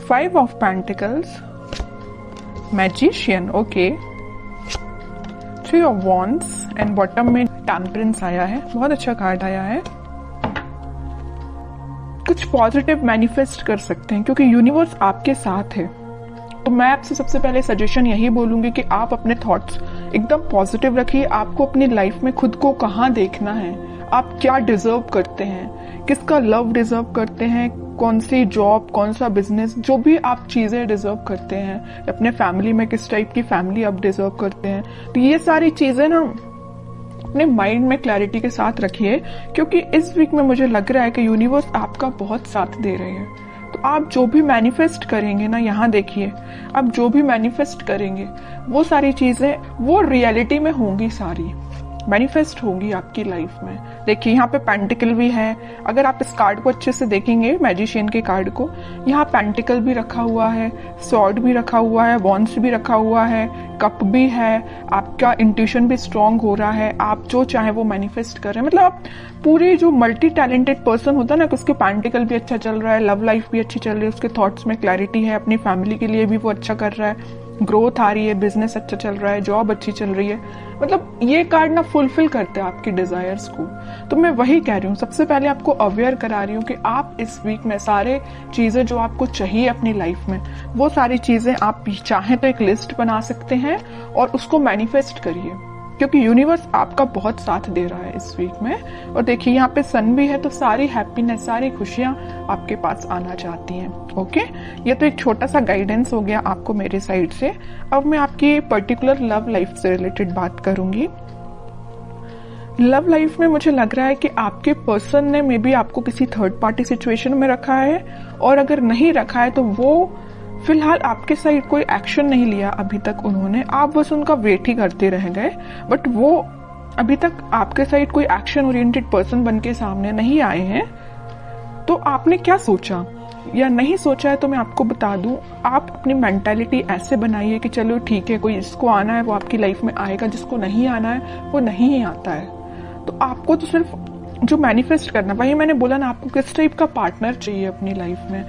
5 of pentacles, magician, okay, 3 of wands and bottom में temperance आया है। बहुत अच्छा कार्ड आया है। कुछ पॉजिटिव मैनिफेस्ट कर सकते हैं क्योंकि यूनिवर्स आपके साथ है। तो मैं आपसे सबसे पहले सजेशन यही बोलूंगी कि आप अपने थॉट्स एकदम पॉजिटिव रखिए। आपको अपनी लाइफ में खुद को कहाँ देखना है, आप क्या डिजर्व करते हैं, किसका लव डिजर्व करते हैं, कौन सी जॉब, कौन सा बिजनेस, जो भी आप चीजें डिजर्व करते हैं, अपने फैमिली में किस टाइप की फैमिली आप डिजर्व करते हैं। तो ये सारी चीजें ना अपने माइंड में क्लैरिटी के साथ रखिए क्योंकि इस वीक में मुझे लग रहा है कि यूनिवर्स आपका बहुत साथ दे रहे हैं। तो आप जो भी मैनिफेस्ट करेंगे ना, यहाँ देखिए, आप जो भी मैनिफेस्ट करेंगे वो सारी चीजें वो रियलिटी में होंगी, सारी मैनिफेस्ट होंगी आपकी लाइफ में। देखिए यहाँ पे पेंटिकल भी है। अगर आप इस कार्ड को अच्छे से देखेंगे, मैजिशियन के कार्ड को, यहाँ पेंटिकल भी रखा हुआ है, सॉर्ड भी रखा हुआ है, वॉन्ड्स भी रखा हुआ है, कप भी है। आपका इंट्यूशन भी स्ट्रांग हो रहा है, आप जो चाहे वो मैनिफेस्ट कर रहे हैं। मतलब आप पूरे जो मल्टी टैलेंटेड पर्सन होता है ना, उसके पेंटिकल भी अच्छा चल रहा है, लव लाइफ भी अच्छी चल रही है, उसके थॉट्स में क्लैरिटी है, अपनी फैमिली के लिए भी वो अच्छा कर रहा है, ग्रोथ आ रही है, बिजनेस अच्छा चल रहा है, जॉब अच्छी चल रही है। मतलब ये कार्ड ना फुलफिल करते हैं आपकी डिजायर्स को। तो मैं वही कह रही हूँ, सबसे पहले आपको अवेयर करा रही हूँ कि आप इस वीक में सारे चीजें जो आपको चाहिए अपनी लाइफ में, वो सारी चीजें आप चाहें तो एक लिस्ट बना सकते हैं और उसको मैनिफेस्ट करिए क्योंकि यूनिवर्स आपका बहुत साथ दे रहा है इस वीक में। और देखिए यहाँ पे सन भी है, तो सारी हैप्पीनेस, सारी खुशियां आपके पास आना चाहती हैं। ओके, ये तो एक छोटा सा गाइडेंस हो गया आपको मेरे साइड से। अब मैं आपकी पर्टिकुलर लव लाइफ से रिलेटेड बात करूंगी। लव लाइफ में मुझे लग रहा है कि आपके पर्सन ने मे बी आपको किसी थर्ड पार्टी सिचुएशन में रखा है, और अगर नहीं रखा है तो वो फिलहाल आपके साइड कोई एक्शन नहीं लिया अभी तक उन्होंने, आप बस उनका वेट ही करते रह गए। बट वो अभी तक आपके साइड कोई एक्शन ओरिएंटेड पर्सन बन के सामने नहीं आए हैं। तो आपने क्या सोचा या नहीं सोचा है तो मैं आपको बता दूं, आप अपनी मेंटालिटी ऐसे बनाइए कि चलो ठीक है, कोई जिसको आना है वो आपकी लाइफ में आएगा, जिसको नहीं आना है वो नहीं ही आता है। तो आपको तो सिर्फ जो मैनिफेस्ट करना, वही मैंने बोला ना, आपको किस टाइप का पार्टनर चाहिए अपनी लाइफ में,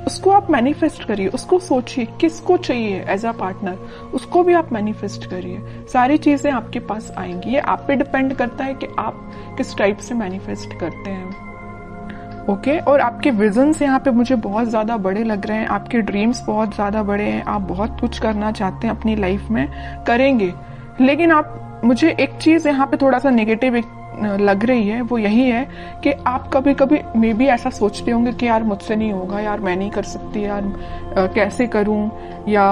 उसको आप मैनिफेस्ट करिए, उसको सोचिए किसको चाहिए एज अ पार्टनर, उसको भी आप मैनिफेस्ट करिए। सारी चीजें आपके पास आएंगी। ये आप पे डिपेंड करता है कि आप किस टाइप से मैनिफेस्ट करते हैं। ओके, और आपके विजन्स यहाँ पे मुझे बहुत ज्यादा बड़े लग रहे हैं, आपके ड्रीम्स बहुत ज्यादा बड़े हैं, आप बहुत कुछ करना चाहते हैं अपनी लाइफ में, करेंगे। लेकिन आप, मुझे एक चीज यहाँ पे थोड़ा सा नेगेटिव लग रही है, वो यही है कि आप कभी कभी मे बी ऐसा सोचते होंगे कि यार मुझसे नहीं होगा, यार मैं नहीं कर सकती, यार कैसे करूं, या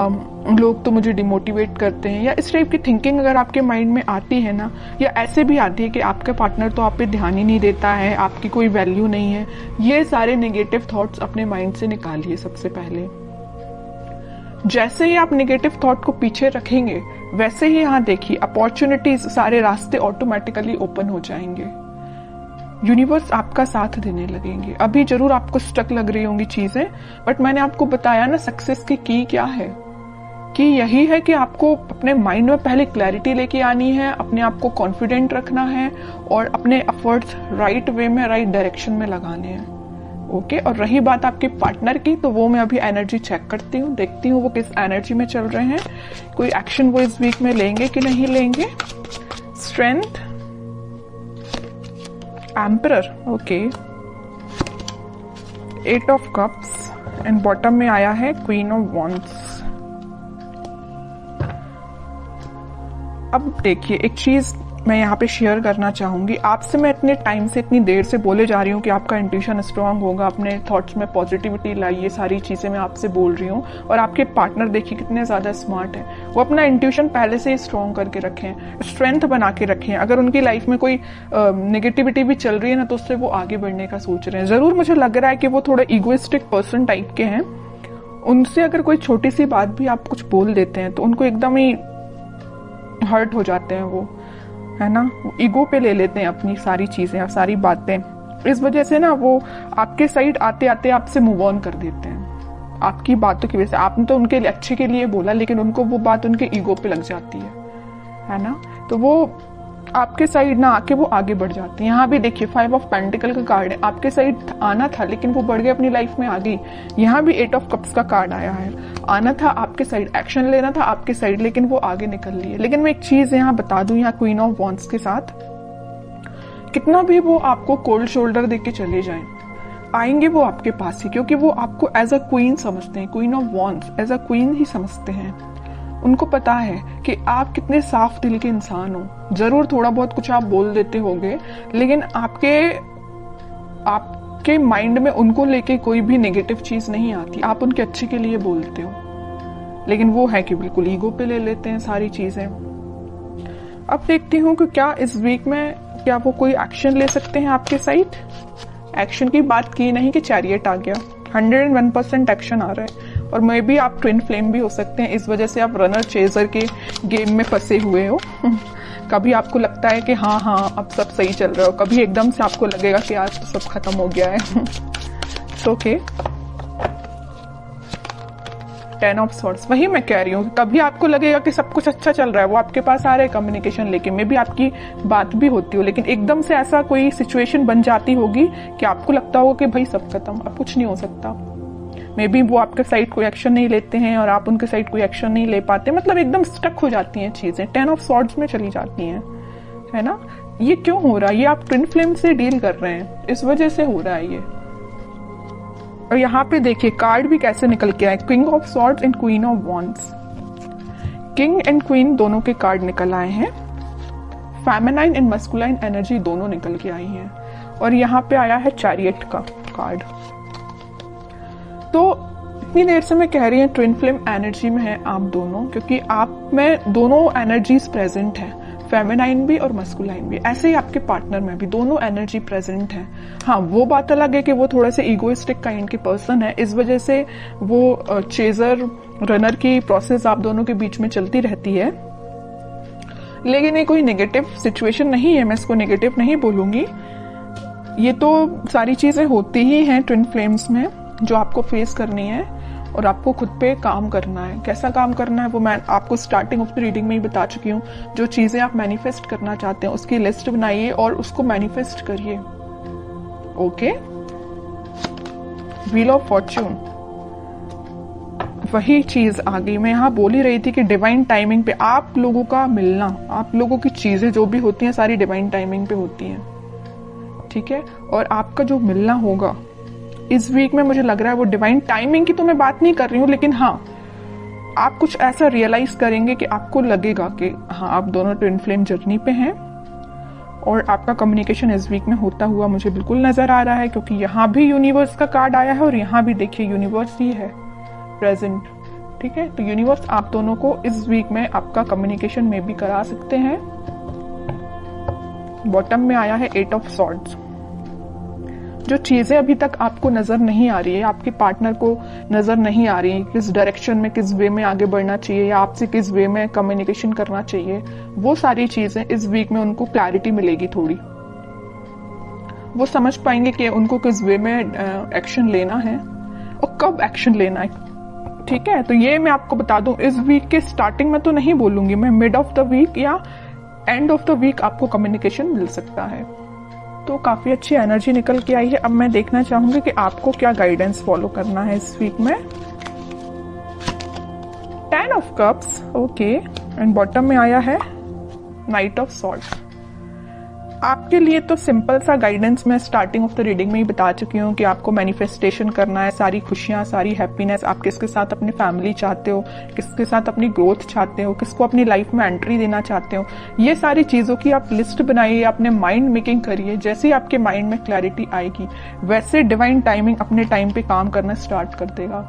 लोग तो मुझे डिमोटिवेट करते हैं, या इस टाइप की थिंकिंग अगर आपके माइंड में आती है ना, या ऐसे भी आती है कि आपका पार्टनर तो आप पे ध्यान ही नहीं देता है, आपकी कोई वैल्यू नहीं है, ये सारे नेगेटिव थॉट्स अपने माइंड से निकालिए सबसे पहले। जैसे ही आप नेगेटिव थॉट को पीछे रखेंगे, वैसे ही यहाँ देखिए अपॉर्चुनिटीज, सारे रास्ते ऑटोमेटिकली ओपन हो जाएंगे। यूनिवर्स आपका साथ देने लगेंगे। अभी जरूर आपको स्टक लग रही होंगी चीजें, बट मैंने आपको बताया ना सक्सेस की क्या है, कि यही है कि आपको अपने माइंड में पहले क्लैरिटी लेके आनी है, अपने आप को कॉन्फिडेंट रखना है और अपने एफर्ट्स राइट वे में, राइट डायरेक्शन में लगाने हैं। ओके, और रही बात आपके पार्टनर की, तो वो मैं अभी एनर्जी चेक करती हूँ, देखती हूँ वो किस एनर्जी में चल रहे हैं, कोई एक्शन वो इस वीक में लेंगे कि नहीं लेंगे। Strength, emperor, okay, 8 of cups and bottom में आया है क्वीन ऑफ वॉन्ड्स। अब देखिए एक चीज मैं यहाँ पे शेयर करना चाहूंगी आपसे। मैं इतने टाइम से, इतनी देर से बोले जा रही हूँ कि आपका इंट्यूशन स्ट्रांग होगा, अपने थॉट्स में पॉजिटिविटी लाइए, सारी चीजें मैं आपसे बोल रही हूँ। और आपके पार्टनर देखिए कितने ज्यादा स्मार्ट हैं, वो अपना इंट्यूशन पहले से ही स्ट्रांग करके रखें, स्ट्रेंथ बना के रखें। अगर उनकी लाइफ में कोई नेगेटिविटी भी चल रही है ना, तो उससे वो आगे बढ़ने का सोच रहे हैं। जरूर मुझे लग रहा है कि वो थोड़े इगोइस्टिक पर्सन टाइप के हैं। उनसे अगर कोई छोटी सी बात भी आप कुछ बोल देते हैं तो उनको एकदम ही हर्ट हो जाते हैं, वो है ना, ईगो पे ले लेते हैं अपनी सारी चीजें, सारी बातें। इस वजह से ना वो आपके साइड आते आते आपसे मूव ऑन कर देते हैं आपकी बातों की वजह से। आपने तो उनके अच्छे के लिए बोला, लेकिन उनको वो बात उनके ईगो पे लग जाती है ना। तो वो आपके साइड ना आके वो आगे बढ़ जाते हैं। यहाँ भी देखिए 5 ऑफ पेंटिकल का कार्ड है, आपके साइड आना था लेकिन वो बढ़ गए, अपनी लाइफ में आ गई। यहाँ भी 8 ऑफ कप्स का कार्ड आया है, आना था आपके साइड, एक्शन लेना था आपके साइड, लेकिन वो आगे निकल लिए। लेकिन मैं एक चीज यहाँ बता दूं, यहाँ क्वीन ऑफ वॉन्ड्स के साथ कितना भी वो आपको कोल्ड शोल्डर देके चले जाएं, आएंगे वो आपके पास ही, क्योंकि वो आपको एज अ क्वीन समझते हैं, queen of wands as a queen ही समझते हैं। उनको पता है कि आप कितने साफ दिल के इंसान हो। जरूर थोड़ा बहुत कुछ आप बोल देते होंगे, लेकिन आपके माइंड में उनको लेके कोई भी नेगेटिव चीज नहीं आती, आप उनके अच्छे के लिए बोलते हो। लेकिन वो है कि बिल्कुल ईगो पे ले लेते हैं सारी चीजें। अब देखती हूँ कि क्या इस वीक में क्या वो कोई एक्शन ले सकते हैं आपके साइड। एक्शन की बात की नहीं कि चैरियट आ गया, 101% एक्शन आ रहा है। और मे भी आप ट्विन फ्लेम भी हो सकते हैं, इस वजह से आप रनर चेजर के गेम में फंसे हुए हो। कभी आपको लगता है कि हाँ अब सब सही चल रहा हो, कभी एकदम से आपको लगेगा कि आज तो सब खत्म हो गया है। ओके, 10 ऑफ सॉर्ड्स, वही मैं कह रही हूँ, कभी आपको लगेगा कि सब कुछ अच्छा चल रहा है, वो आपके पास आ रहे हैं कम्युनिकेशन लेके, मे भी आपकी बात भी होती हो, लेकिन एकदम से ऐसा कोई सिचुएशन बन जाती होगी कि आपको लगता होगा कि भाई सब खत्म, अब कुछ नहीं हो सकता। मे बी वो आपके साइड कोई एक्शन नहीं लेते हैं और आप उनके साइड कोई एक्शन नहीं ले पाते, मतलब एकदम स्टक हो जाती हैं चीजें, 10 ऑफ सॉर्ड्स में चली जाती हैं, है ना। ये क्यों हो रहा है? ये आप ट्विन फ्लेम से डील कर रहे हैं, इस वजह से हो रहा है ये। और यहाँ पे देखिए कार्ड भी कैसे निकल के आए, king of swords and queen of wands. King and queen दोनों के कार्ड निकल आए हैं, फेमिनाइन एंड मस्कुलाइन एनर्जी दोनों निकल के आई हैं। और यहाँ पे आया है चैरियट का कार्ड। तो इतनी देर से मैं कह रही हूँ ट्विन फ्लेम एनर्जी में है आप दोनों, क्योंकि आप में दोनों एनर्जीज प्रेजेंट है, फेमिनाइन भी और मस्कुलाइन भी। ऐसे ही आपके पार्टनर में भी दोनों एनर्जी प्रेजेंट है। हाँ, वो बात अलग है कि वो थोड़ा सा ईगोइस्टिक काइंड की पर्सन है, इस वजह से वो चेजर रनर की प्रोसेस आप दोनों के बीच में चलती रहती है। लेकिन ये कोई नेगेटिव सिचुएशन नहीं है, मैं इसको नेगेटिव नहीं बोलूंगी। ये तो सारी चीजें होती ही हैं ट्विन फ्लेम्स में, जो आपको फेस करनी है और आपको खुद पे काम करना है। कैसा काम करना है वो मैं आपको स्टार्टिंग ऑफ द रीडिंग में ही बता चुकी हूँ। जो चीजें आप मैनिफेस्ट करना चाहते हैं उसकी लिस्ट बनाइए और उसको मैनिफेस्ट करिए। ओके, व्हील ऑफ फॉर्च्यून, वही चीज आ गई। मैं यहाँ बोल ही रही थी कि डिवाइन टाइमिंग पे आप लोगों का मिलना, आप लोगों की चीजें जो भी होती हैं सारी डिवाइन टाइमिंग पे होती हैं, ठीक है। और आपका जो मिलना होगा इस वीक में, मुझे लग रहा है वो डिवाइन टाइमिंग की तो मैं बात नहीं कर रही हूँ, लेकिन हाँ आप कुछ ऐसा रियलाइज करेंगे कि आपको लगेगा कि हाँ आप दोनों ट्विन फ्लेम जर्नी पे हैं। और आपका कम्युनिकेशन इस वीक में होता हुआ मुझे बिल्कुल नजर आ रहा है, क्योंकि यहाँ भी यूनिवर्स का कार्ड आया है और यहाँ भी देखिए यूनिवर्स ही है प्रेजेंट, ठीक है। तो यूनिवर्स आप दोनों को इस वीक में आपका कम्युनिकेशन में भी करा सकते हैं। बॉटम में आया है 8 ऑफ सॉर्ड्स। जो चीजें अभी तक आपको नजर नहीं आ रही है, आपके पार्टनर को नजर नहीं आ रही है, किस डायरेक्शन में, किस वे में आगे बढ़ना चाहिए या आपसे किस वे में कम्युनिकेशन करना चाहिए, वो सारी चीजें इस वीक में उनको क्लैरिटी मिलेगी थोड़ी। वो समझ पाएंगे कि उनको किस वे में एक्शन लेना है और कब एक्शन लेना है, ठीक है। तो ये मैं आपको बता दूं, इस वीक के स्टार्टिंग में तो नहीं बोलूंगी मैं, मिड ऑफ द वीक या एंड ऑफ द वीक आपको कम्युनिकेशन मिल सकता है। तो काफी अच्छी एनर्जी निकल के आई है। अब मैं देखना चाहूंगी कि आपको क्या गाइडेंस फॉलो करना है इस वीक में। 10 of cups, okay, and bottom में आया है नाइट ऑफ सॉर्ड्स। आपके लिए तो सिंपल सा गाइडेंस मैं स्टार्टिंग ऑफ द रीडिंग में ही बता चुकी हूँ कि आपको मैनिफेस्टेशन करना है, सारी खुशियां, सारी हैप्पीनेस। आप किसके साथ अपनी फैमिली चाहते हो, किसके साथ अपनी ग्रोथ चाहते हो, किसको अपनी लाइफ में एंट्री देना चाहते हो, ये सारी चीजों की आप लिस्ट बनाइए, अपने माइंड मेकिंग करिए। जैसे ही आपके माइंड में क्लैरिटी आएगी वैसे डिवाइन टाइमिंग अपने टाइम पे काम करना स्टार्ट कर देगा।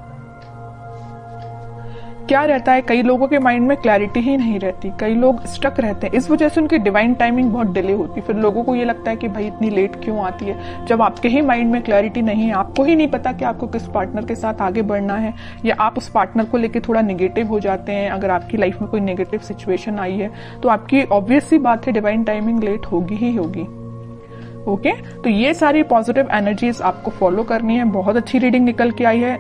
क्या रहता है, कई लोगों के माइंड में क्लैरिटी ही नहीं रहती, कई लोग स्टक रहते हैं, इस वजह से उनकी डिवाइन टाइमिंग बहुत डिले होती है। फिर लोगों को ये लगता है कि भाई इतनी लेट क्यों आती है, जब आपके ही माइंड में क्लैरिटी नहीं है, आपको ही नहीं पता कि आपको किस पार्टनर के साथ आगे बढ़ना है, या आप उस पार्टनर को लेकर थोड़ा नेगेटिव हो जाते हैं। अगर आपकी लाइफ में कोई नेगेटिव सिचुएशन आई है तो आपकी ऑब्वियस सी बात है डिवाइन टाइमिंग लेट होगी ही होगी। ओके, तो ये सारी पॉजिटिव एनर्जीज आपको फॉलो करनी है। बहुत अच्छी रीडिंग निकल के आई है।